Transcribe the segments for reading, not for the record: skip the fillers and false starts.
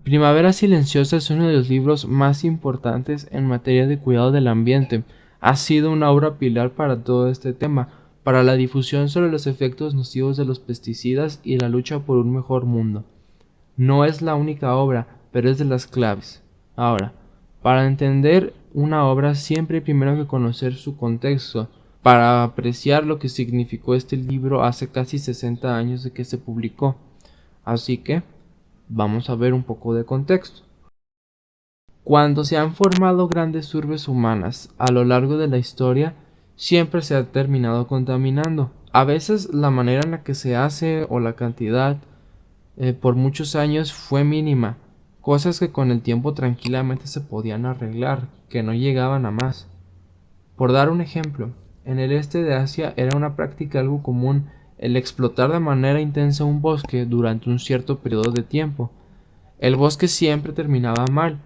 Primavera Silenciosa es uno de los libros más importantes en materia de cuidado del ambiente. Ha sido una obra pilar para todo este tema, para la difusión sobre los efectos nocivos de los pesticidas y la lucha por un mejor mundo. No es la única obra, pero es de las claves. Ahora, para entender una obra siempre hay primero que conocer su contexto, para apreciar lo que significó este libro hace casi 60 años de que se publicó. Así que, vamos a ver un poco de contexto. Cuando se han formado grandes urbes humanas a lo largo de la historia, siempre se ha terminado contaminando. A veces la manera en la que se hace o la cantidad por muchos años fue mínima, cosas que con el tiempo tranquilamente se podían arreglar, que no llegaban a más. Por dar un ejemplo, en el este de Asia era una práctica algo común el explotar de manera intensa un bosque durante un cierto periodo de tiempo. El bosque siempre terminaba mal,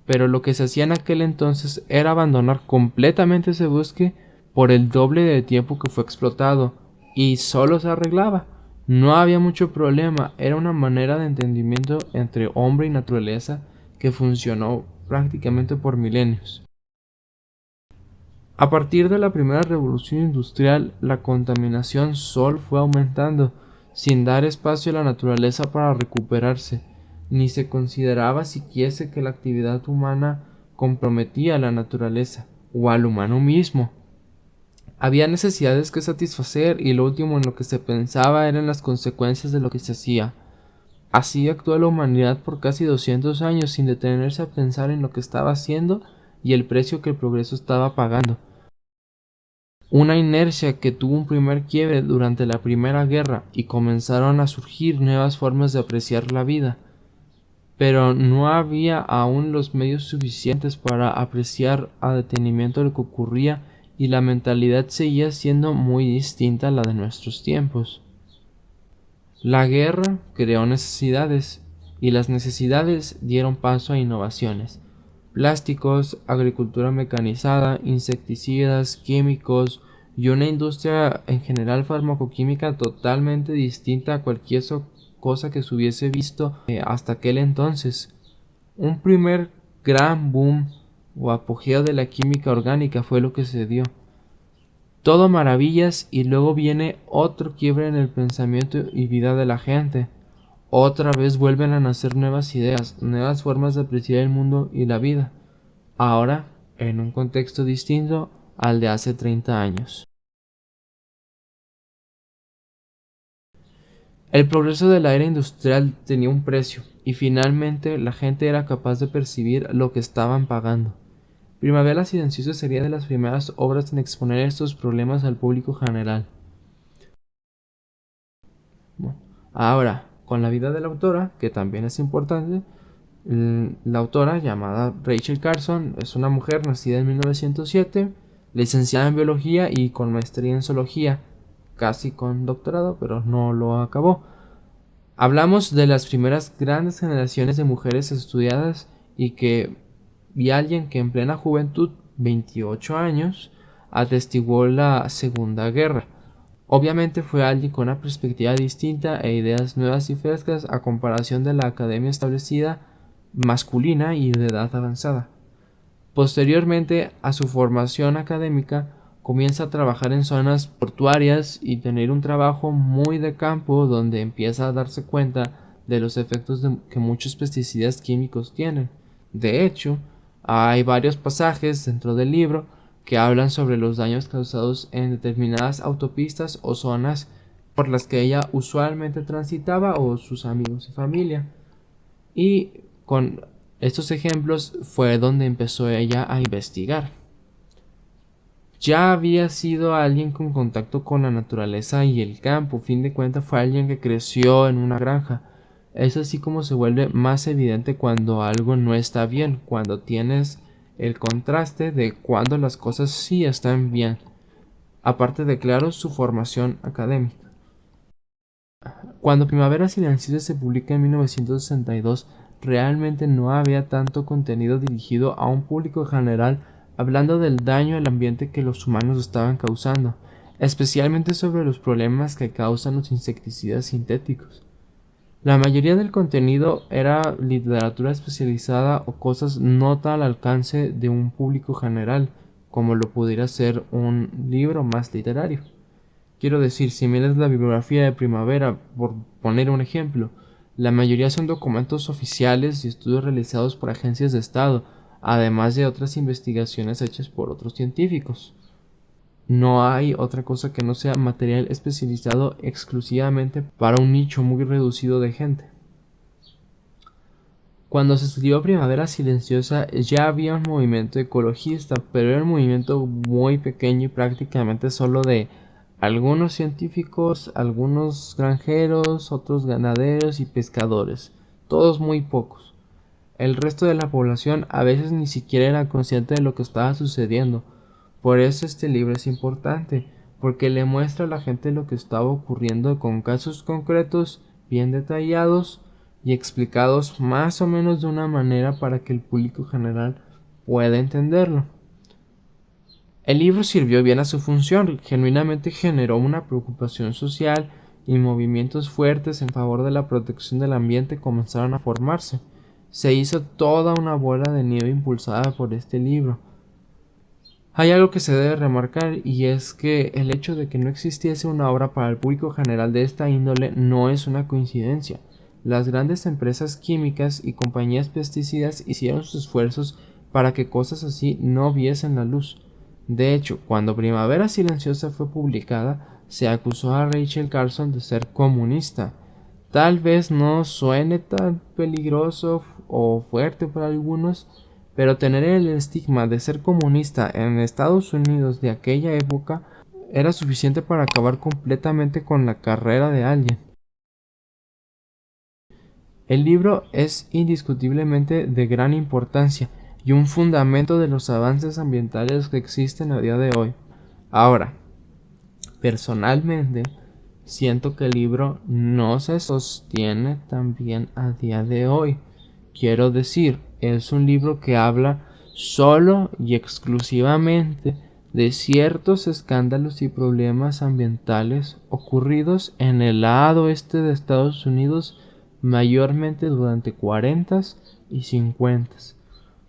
pero lo que se hacía en aquel entonces era abandonar completamente ese bosque por el doble de tiempo que fue explotado, y solo se arreglaba. No había mucho problema, era una manera de entendimiento entre hombre y naturaleza que funcionó prácticamente por milenios. A partir de la primera revolución industrial, la contaminación solo fue aumentando, sin dar espacio a la naturaleza para recuperarse, ni se consideraba siquiera que la actividad humana comprometía a la naturaleza o al humano mismo. Había necesidades que satisfacer y lo último en lo que se pensaba eran las consecuencias de lo que se hacía. Así actuó la humanidad por casi 200 años sin detenerse a pensar en lo que estaba haciendo y el precio que el progreso estaba pagando. Una inercia que tuvo un primer quiebre durante la Primera Guerra y comenzaron a surgir nuevas formas de apreciar la vida, pero no había aún los medios suficientes para apreciar a detenimiento lo que ocurría y la mentalidad seguía siendo muy distinta a la de nuestros tiempos. La guerra creó necesidades y las necesidades dieron paso a innovaciones. Plásticos, agricultura mecanizada, insecticidas, químicos y una industria en general farmacoquímica totalmente distinta a cualquier cosa que se hubiese visto hasta aquel entonces. Un primer gran boom o apogeo de la química orgánica fue lo que se dio. Todo maravillas y luego viene otro quiebre en el pensamiento y vida de la gente. Otra vez vuelven a nacer nuevas ideas, nuevas formas de apreciar el mundo y la vida, ahora en un contexto distinto al de hace 30 años. El progreso de la era industrial tenía un precio, y finalmente la gente era capaz de percibir lo que estaban pagando. Primavera Silenciosa sería de las primeras obras en exponer estos problemas al público general. Bueno, ahora, con la vida de la autora, que también es importante, la autora, llamada Rachel Carson, es una mujer nacida en 1907, licenciada en biología y con maestría en zoología, casi con doctorado, pero no lo acabó. Hablamos de las primeras grandes generaciones de mujeres estudiadas y alguien que en plena juventud, 28 años, atestiguó la Segunda Guerra. Obviamente fue alguien con una perspectiva distinta e ideas nuevas y frescas a comparación de la academia establecida masculina y de edad avanzada. Posteriormente a su formación académica, comienza a trabajar en zonas portuarias y tener un trabajo muy de campo donde empieza a darse cuenta de los efectos que muchos pesticidas químicos tienen. De hecho, hay varios pasajes dentro del libro que hablan sobre los daños causados en determinadas autopistas o zonas por las que ella usualmente transitaba o sus amigos y familia. Y con estos ejemplos fue donde empezó ella a investigar. Ya había sido alguien con contacto con la naturaleza y el campo, fin de cuentas fue alguien que creció en una granja. Es así como se vuelve más evidente cuando algo no está bien, cuando tienes el contraste de cuando las cosas sí están bien, aparte de claro su formación académica. Cuando Primavera Silenciosa se publica en 1962, realmente no había tanto contenido dirigido a un público general hablando del daño al ambiente que los humanos estaban causando, especialmente sobre los problemas que causan los insecticidas sintéticos. La mayoría del contenido era literatura especializada o cosas no tan al alcance de un público general, como lo pudiera ser un libro más literario. Quiero decir, si miras la bibliografía de Primavera, por poner un ejemplo, la mayoría son documentos oficiales y estudios realizados por agencias de Estado, además de otras investigaciones hechas por otros científicos. No hay otra cosa que no sea material especializado exclusivamente para un nicho muy reducido de gente. Cuando se escribió Primavera Silenciosa ya había un movimiento ecologista, pero era un movimiento muy pequeño y prácticamente solo de algunos científicos, algunos granjeros, otros ganaderos y pescadores, todos muy pocos. El resto de la población a veces ni siquiera era consciente de lo que estaba sucediendo. Por eso este libro es importante, porque le muestra a la gente lo que estaba ocurriendo con casos concretos, bien detallados y explicados más o menos de una manera para que el público general pueda entenderlo. El libro sirvió bien a su función, genuinamente generó una preocupación social y movimientos fuertes en favor de la protección del ambiente comenzaron a formarse. Se hizo toda una bola de nieve impulsada por este libro. Hay algo que se debe remarcar y es que el hecho de que no existiese una obra para el público general de esta índole no es una coincidencia. Las grandes empresas químicas y compañías pesticidas hicieron sus esfuerzos para que cosas así no viesen la luz. De hecho, cuando Primavera Silenciosa fue publicada, se acusó a Rachel Carson de ser comunista. Tal vez no suene tan peligroso o fuerte para algunos, pero tener el estigma de ser comunista en Estados Unidos de aquella época era suficiente para acabar completamente con la carrera de alguien. El libro es indiscutiblemente de gran importancia y un fundamento de los avances ambientales que existen a día de hoy. Ahora, personalmente, siento que el libro no se sostiene tan bien a día de hoy. Quiero decir, es un libro que habla solo y exclusivamente de ciertos escándalos y problemas ambientales ocurridos en el lado este de Estados Unidos, mayormente durante 40s y 50s.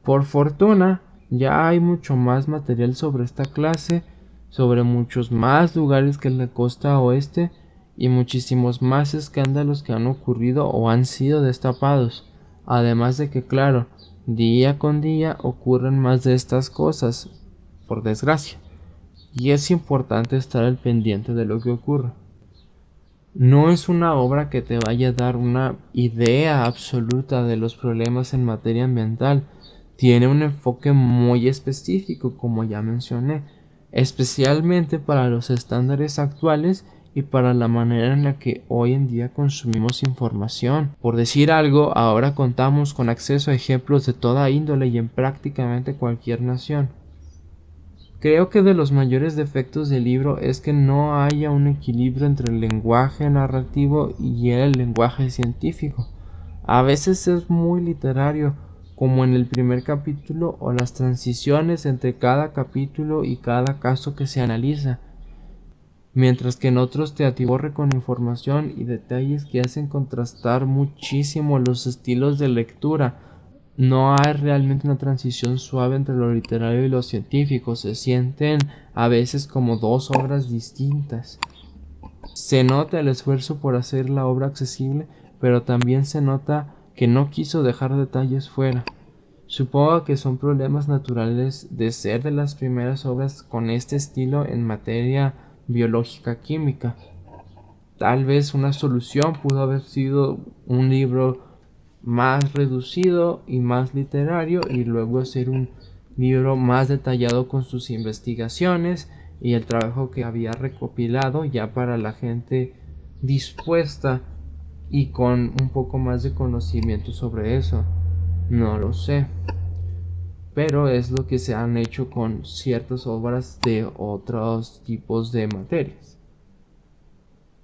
Por fortuna, ya hay mucho más material sobre esta clase, sobre muchos más lugares que la costa oeste y muchísimos más escándalos que han ocurrido o han sido destapados. Además de que, claro, día con día ocurren más de estas cosas, por desgracia, y es importante estar al pendiente de lo que ocurre. No es una obra que te vaya a dar una idea absoluta de los problemas en materia ambiental. Tiene un enfoque muy específico, como ya mencioné, especialmente para los estándares actuales y para la manera en la que hoy en día consumimos información. Por decir algo, ahora contamos con acceso a ejemplos de toda índole y en prácticamente cualquier nación. Creo que de los mayores defectos del libro es que no haya un equilibrio entre el lenguaje narrativo y el lenguaje científico. A veces es muy literario, como en el primer capítulo o las transiciones entre cada capítulo y cada caso que se analiza, mientras que en otros te atiborre con información y detalles que hacen contrastar muchísimo los estilos de lectura. No hay realmente una transición suave entre lo literario y lo científico, se sienten a veces como dos obras distintas. Se nota el esfuerzo por hacer la obra accesible, pero también se nota que no quiso dejar detalles fuera. Supongo que son problemas naturales de ser de las primeras obras con este estilo en materia biológica química. Tal vez una solución pudo haber sido un libro más reducido y más literario y luego hacer un libro más detallado con sus investigaciones y el trabajo que había recopilado ya para la gente dispuesta y con un poco más de conocimiento sobre eso. No lo sé, pero es lo que se han hecho con ciertas obras de otros tipos de materias.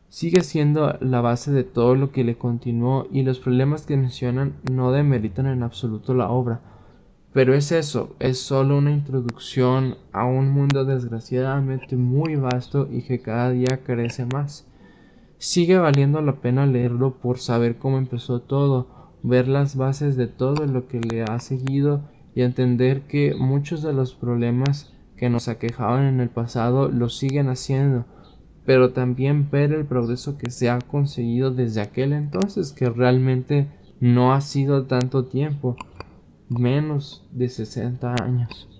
Sigue siendo la base de todo lo que le continuó y los problemas que mencionan no demeritan en absoluto la obra. Pero es eso, es solo una introducción a un mundo desgraciadamente muy vasto y que cada día crece más. sigue valiendo la pena leerlo por saber cómo empezó todo, ver las bases de todo lo que le ha seguido y entender que muchos de los problemas que nos aquejaban en el pasado lo siguen haciendo, pero también ver el progreso que se ha conseguido desde aquel entonces, que realmente no ha sido tanto tiempo, menos de 60 años.